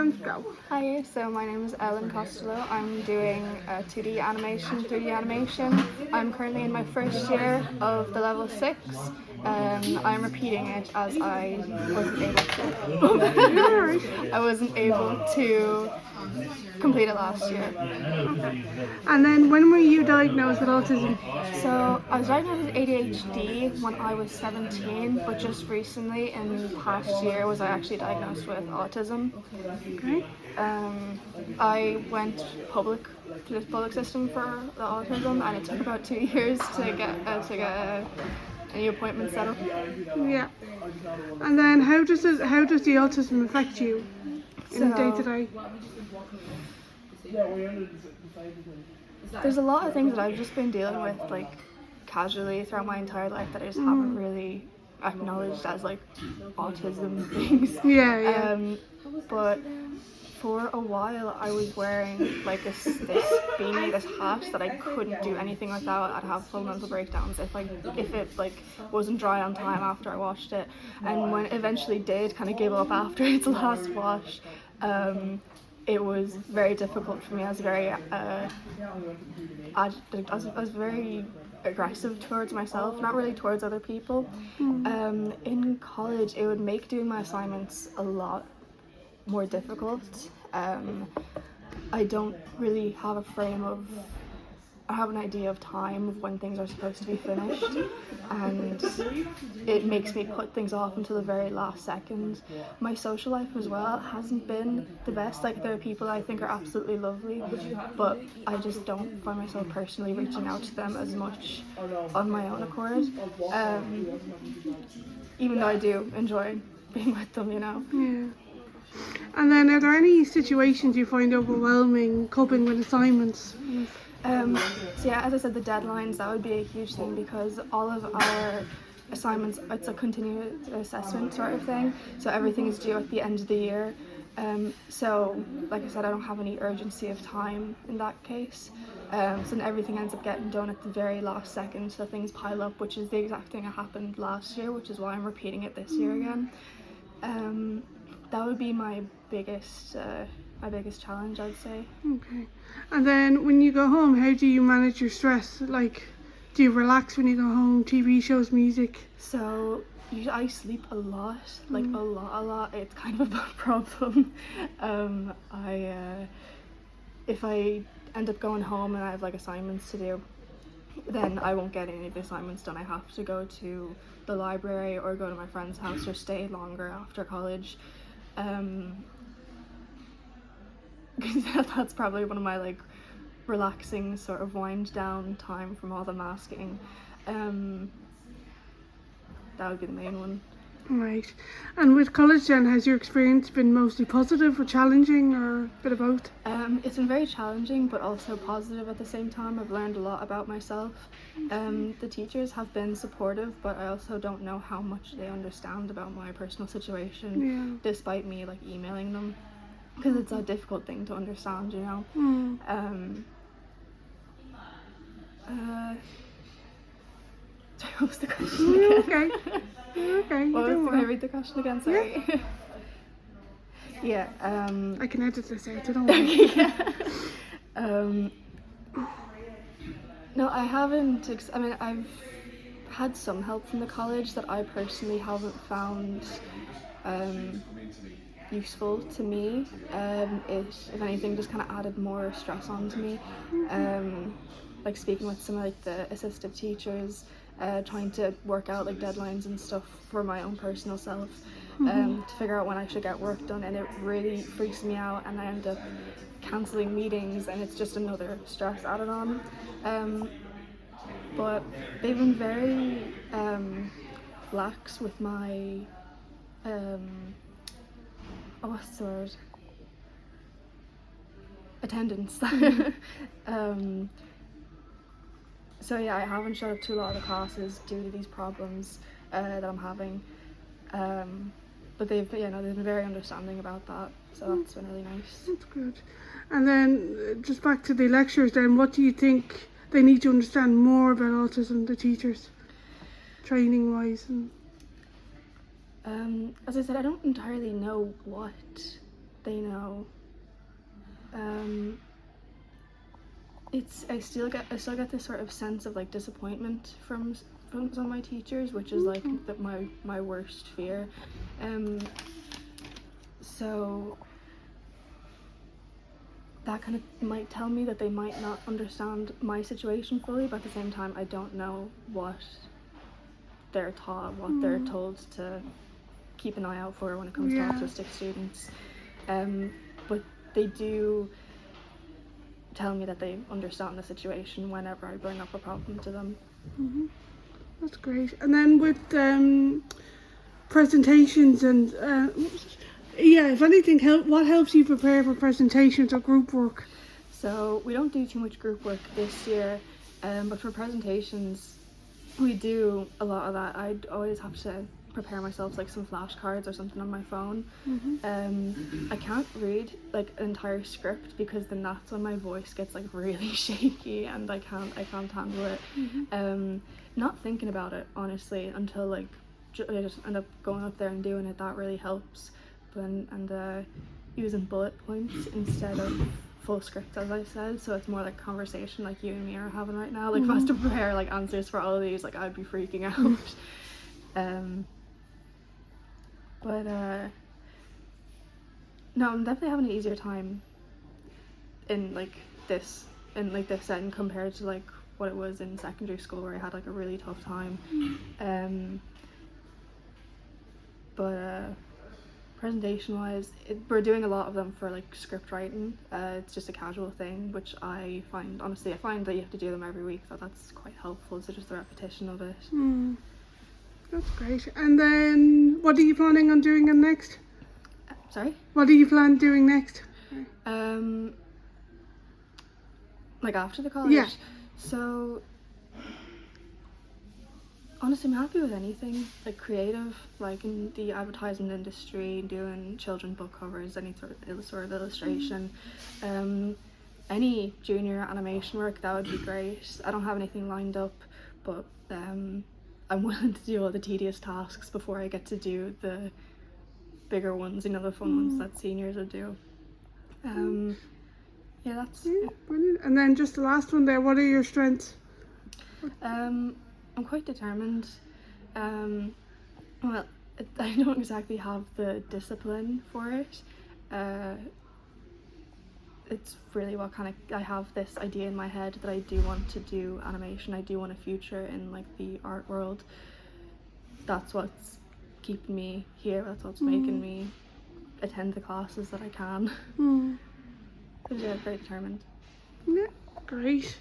and go. Hi, so my name is Ellen Costello. I'm doing 2D animation, 3D animation. I'm currently in my first year of the level 6. I'm repeating it as I wasn't able to. I wasn't able to complete it last year. Okay. And then when were you diagnosed with autism? So I was diagnosed with ADHD when I was 17, but just recently in the past year was I actually diagnosed with autism. Okay. I went to the public system for the autism, and it took about 2 years to get any appointment set up. Yeah. And then how does the autism affect you in day to day? There's a lot of things that I've just been dealing with like casually throughout my entire life that I just haven't really acknowledged as like autism things. Yeah. But for a while I was wearing like this beanie, this hat that I couldn't do anything without. I'd have full mental breakdowns if it like wasn't dry on time after I washed it. And when it eventually did kind of give up after its last wash, it was very difficult for me. I was very I was very aggressive towards myself, not really towards other people. In college, it would make doing my assignments a lot more difficult. I don't really have I have an idea of time of when things are supposed to be finished, and it makes me put things off until the very last second. My social life as well hasn't been the best. Like, there are people I think are absolutely lovely, but I just don't find myself personally reaching out to them as much on my own accord, even though I do enjoy being with them, you know. Yeah. And then are there any situations you find overwhelming coping with assignments? So yeah, as I said, the deadlines, that would be a huge thing because all of our assignments, it's a continuous assessment sort of thing, so everything is due at the end of the year. So like I said, I don't have any urgency of time in that case, so then everything ends up getting done at the very last second, so things pile up, which is the exact thing that happened last year, which is why I'm repeating it this year again. That would be my biggest challenge, I'd say. Okay. And then when you go home, how do you manage your stress? Like, do you relax when you go home? TV shows, music? So I sleep a lot, like a lot. It's kind of a problem. If I end up going home and I have like assignments to do, then I won't get any of the assignments done. I have to go to the library or go to my friend's house or stay longer after college. That's probably one of my like relaxing sort of wind down time from all the masking. That would be the main one. Right. And with college then, has your experience been mostly positive or challenging or a bit of both? It's been very challenging but also positive at the same time. I've learned a lot about myself. The teachers have been supportive, but I also don't know how much they understand about my personal situation, despite me like emailing them, because it's a difficult thing to understand, you know. Sorry, what was the question again? Okay. Can I read the question again? Sorry. Yeah. I can edit this out, so don't worry. No, I haven't. I've had some help from the college that I personally haven't found useful to me. It, if anything, just kind of added more stress onto me. Like speaking with some of like the assistive teachers, trying to work out like deadlines and stuff for my own personal self, to figure out when I should get work done, and it really freaks me out, and I end up cancelling meetings, and it's just another stress added on. But they've been very lax with my what's the word? Attendance. So yeah, I haven't showed up to a lot of the classes due to these problems that I'm having. But they've been very understanding about that, so that's been really nice. That's good. And then just back to the lectures then, what do you think they need to understand more about autism, the teachers, training wise? And as I said, I don't entirely know what they know. I still get this sort of sense of like disappointment from some of my teachers, which is like my worst fear. So that kind of might tell me that they might not understand my situation fully, but at the same time I don't know what they're taught, what they're told to keep an eye out for when it comes to autistic students. But they do tell me that they understand the situation whenever I bring up a problem to them. That's great. And then with presentations and if anything, what helps you prepare for presentations or group work? So we don't do too much group work this year, but for presentations we do a lot of that. I'd always have to prepare myself like some flashcards or something on my phone. I can't read like an entire script because then that's when my voice gets like really shaky and I can't handle it. Not thinking about it honestly until like I just end up going up there and doing it. That really helps. And using bullet points instead of full script, as I said, so it's more like conversation like you and me are having right now. Like if I was to prepare like answers for all of these, like I'd be freaking out. But no, I'm definitely having an easier time in this setting compared to like what it was in secondary school where I had like a really tough time. But presentation wise, we're doing a lot of them for like script writing. It's just a casual thing, which I find that you have to do them every week, so that's quite helpful. So just the repetition of it. That's great. And then what are you planning on doing next? Sorry? What do you plan doing next? Like after the college? Yeah. So honestly, I'm happy with anything like creative, like in the advertisement industry, doing children's book covers, any sort of illustration. Any junior animation work, that would be great. I don't have anything lined up, but I'm willing to do all the tedious tasks before I get to do the bigger ones, the fun ones that seniors would do. That's brilliant. And then just the last one there, what are your strengths? I'm quite determined. Well, I don't exactly have the discipline for it. It's really what I have this idea in my head that I do want to do animation. I do want a future in like the art world. That's what's keeping me here. That's what's making me attend the classes that I can. Yeah, very determined. Yeah, great.